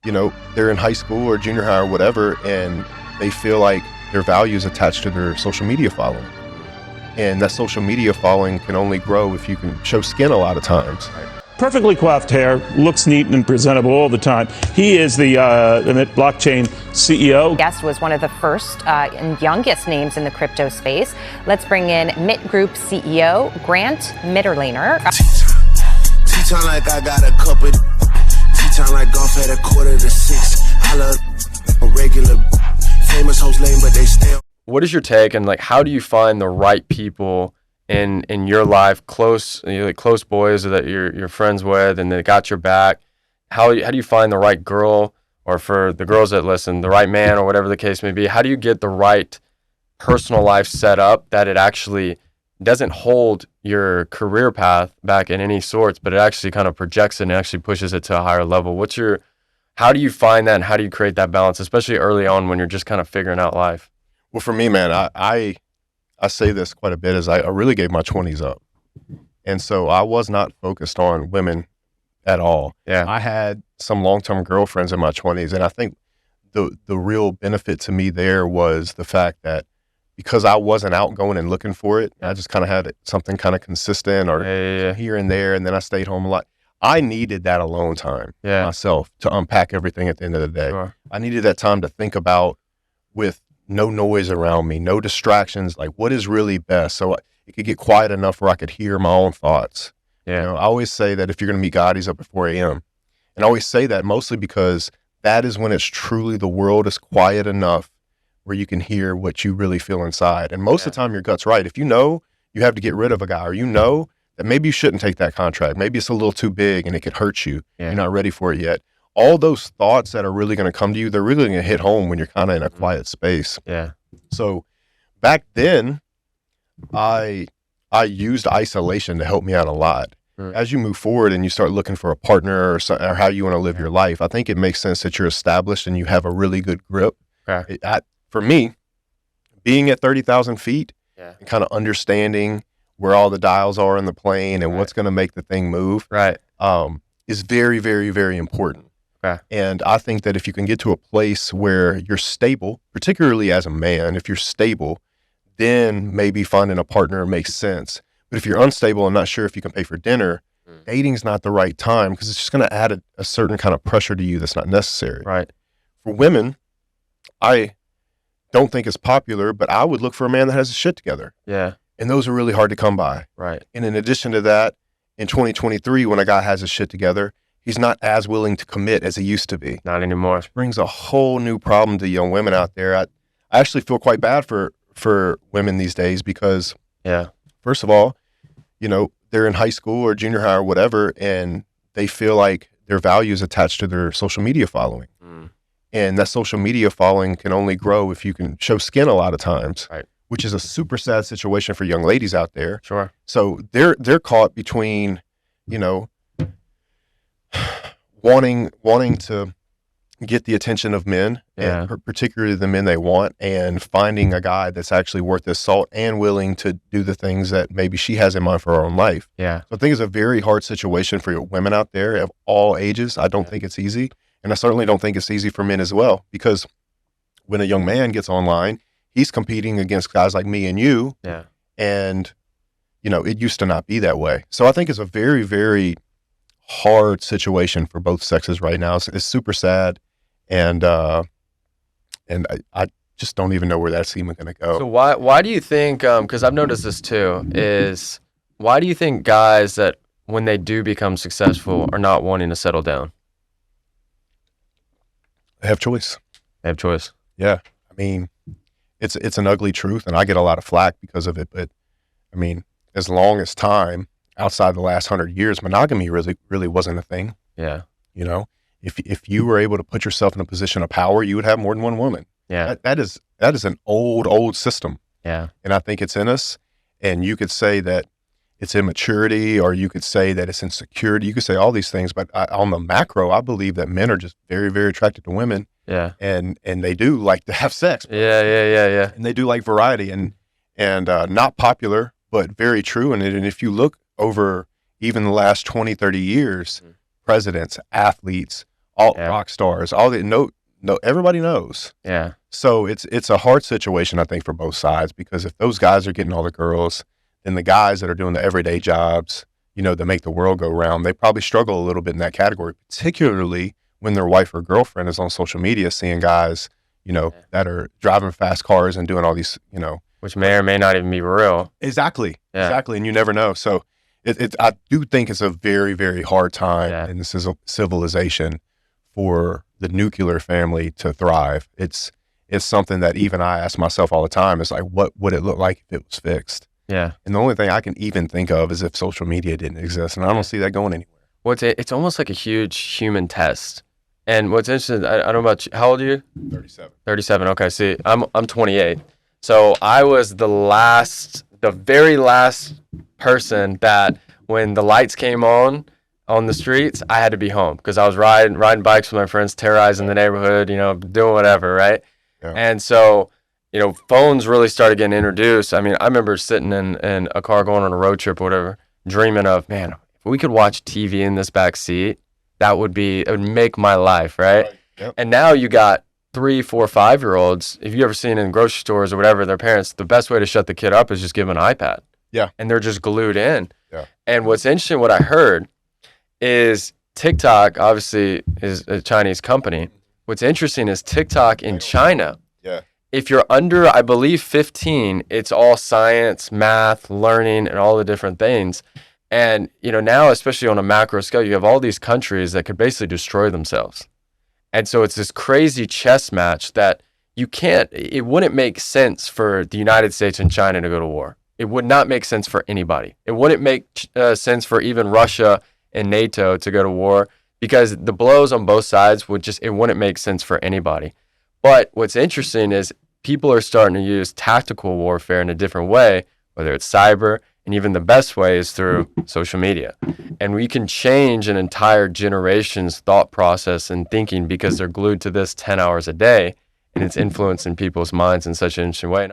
they're in high school or junior high or whatever, and they feel like their value is attached to their social media following. And that social media following can only grow if you can show skin a lot of times. Perfectly coiffed hair, looks neat and presentable all the time. He is the Mitt Blockchain CEO. Guest was one of the first and youngest names in the crypto space. Let's bring in Mitt Group CEO Grant Mitt. Tea-time like I got a couple. Tea-time like golf at 5:45. I love a regular. Famous hoes lame, but they still. What is your take, and how do you find the right people in your life, close boys that you're friends with and they got your back? How do you find the right girl, or for the girls that listen, the right man, or whatever the case may be? How do you get the right personal life set up that it actually doesn't hold your career path back in any sorts, but it actually kind of projects it and actually pushes it to a higher level? How do you find that, and how do you create that balance, especially early on when you're just kind of figuring out life? Well, for me, man, I say this quite a bit, is I really gave my 20s up. And so I was not focused on women at all. Yeah. I had some long-term girlfriends in my 20s, and I think the real benefit to me there was the fact that because I wasn't out going and looking for it, I just kind of had something kind of consistent or here and there, and then I stayed home a lot. I needed that alone time myself to unpack everything at the end of the day. Sure. I needed that time to think about, with no noise around me, no distractions, like what is really best. So it could get quiet enough where I could hear my own thoughts. Yeah. I always say that if you're going to meet God, he's up at 4 a.m. And I always say that mostly because that is when it's truly, the world is quiet enough where you can hear what you really feel inside. And most of the time your gut's right. If you know you have to get rid of a guy, or you know that maybe you shouldn't take that contract, maybe it's a little too big and it could hurt you, you're not ready for it yet. All those thoughts that are really going to come to you, they're really going to hit home when you're kind of in a quiet space. Yeah. So back then, I used isolation to help me out a lot. Right. As you move forward and you start looking for a partner or how you want to live your life, I think it makes sense that you're established and you have a really good grip. Okay. For me, being at 30,000 feet Yeah. and kind of understanding where all the dials are in the plane and what's going to make the thing move Right. is very, very, very important. Okay. And I think that if you can get to a place where you're stable, particularly as a man, if you're stable, then maybe finding a partner makes sense. But if you're unstable and not sure if you can pay for dinner, dating's not the right time, because it's just going to add a certain kind of pressure to you that's not necessary. Right. For women, I don't think it's popular, but I would look for a man that has his shit together. Yeah. And those are really hard to come by. Right. And in addition to that, in 2023, when a guy has his shit together, he's not as willing to commit as he used to be. Not anymore. Which brings a whole new problem to young women out there. I actually feel quite bad for women these days because, first of all, they're in high school or junior high or whatever, and they feel like their value is attached to their social media following. And that social media following can only grow if you can show skin a lot of times. Right. Which is a super sad situation for young ladies out there. Sure. So they're caught between, wanting to get the attention of men, and particularly the men they want, and finding a guy that's actually worth his salt and willing to do the things that maybe she has in mind for her own life. Yeah. So I think it's a very hard situation for women out there of all ages. I don't think it's easy. And I certainly don't think it's easy for men as well, because when a young man gets online, he's competing against guys like me and you. Yeah. And, it used to not be that way. So I think it's a very, very hard situation for both sexes right now. It's super sad. And I just don't even know where that's even going to go. So why do you think, because I've noticed this too, is why do you think guys that when they do become successful are not wanting to settle down? They have choice. They have choice. Yeah. I mean, it's an ugly truth, and I get a lot of flack because of it. But I mean, as long as time outside the last 100 years, monogamy really wasn't a thing. Yeah. If you were able to put yourself in a position of power, you would have more than one woman. Yeah. That is an old system. Yeah. And I think it's in us. And you could say that it's immaturity, or you could say that it's insecurity. You could say all these things, but on the macro, I believe that men are just very, very attracted to women. Yeah. And they do like to have sex. Yeah. And they do like variety, and not popular, but very true. And if you look over even the last 20, 30 years, presidents, athletes, all Yeah. rock stars, all the no, everybody knows. Yeah. So it's a hard situation, I think, for both sides, because if those guys are getting all the girls, then the guys that are doing the everyday jobs, that make the world go round, they probably struggle a little bit in that category, particularly when their wife or girlfriend is on social media seeing guys, that are driving fast cars and doing all these, Which may or may not even be real. Exactly. Yeah. Exactly. And you never know. So I do think it's a very, very hard time Yeah. in this civilization for the nuclear family to thrive. It's something that even I ask myself all the time. It's like, what would it look like if it was fixed? Yeah. And the only thing I can even think of is if social media didn't exist. And I don't see that going anywhere. Well, it's almost like a huge human test. And what's interesting, I don't know about you, how old are you? 37. 37. Okay. See, I'm 28. So I was the very last person that when the lights came on the streets, I had to be home because I was riding bikes with my friends, terrorizing the neighborhood, doing whatever, right? Yeah. And so, phones really started getting introduced. I mean, I remember sitting in a car going on a road trip or whatever, dreaming of, man, if we could watch TV in this back seat, it would make my life, right? Yep. And now you got 3, 4, 5-year-olds. If you ever seen in grocery stores or whatever, their parents, the best way to shut the kid up is just give them an iPad. Yeah. And they're just glued in. Yeah. And what's interesting, what I heard is TikTok obviously is a Chinese company. What's interesting is TikTok in China. Yeah. If you're under, I believe, 15, it's all science, math, learning, and all the different things. And, now, especially on a macro scale, you have all these countries that could basically destroy themselves. And so it's this crazy chess match that it wouldn't make sense for the United States and China to go to war. It would not make sense for anybody. It wouldn't make sense for even Russia and NATO to go to war because the blows on both sides it wouldn't make sense for anybody. But what's interesting is people are starting to use tactical warfare in a different way, whether it's cyber, and even the best way is through social media. And we can change an entire generation's thought process and thinking because they're glued to this 10 hours a day, and it's influencing people's minds in such an interesting way.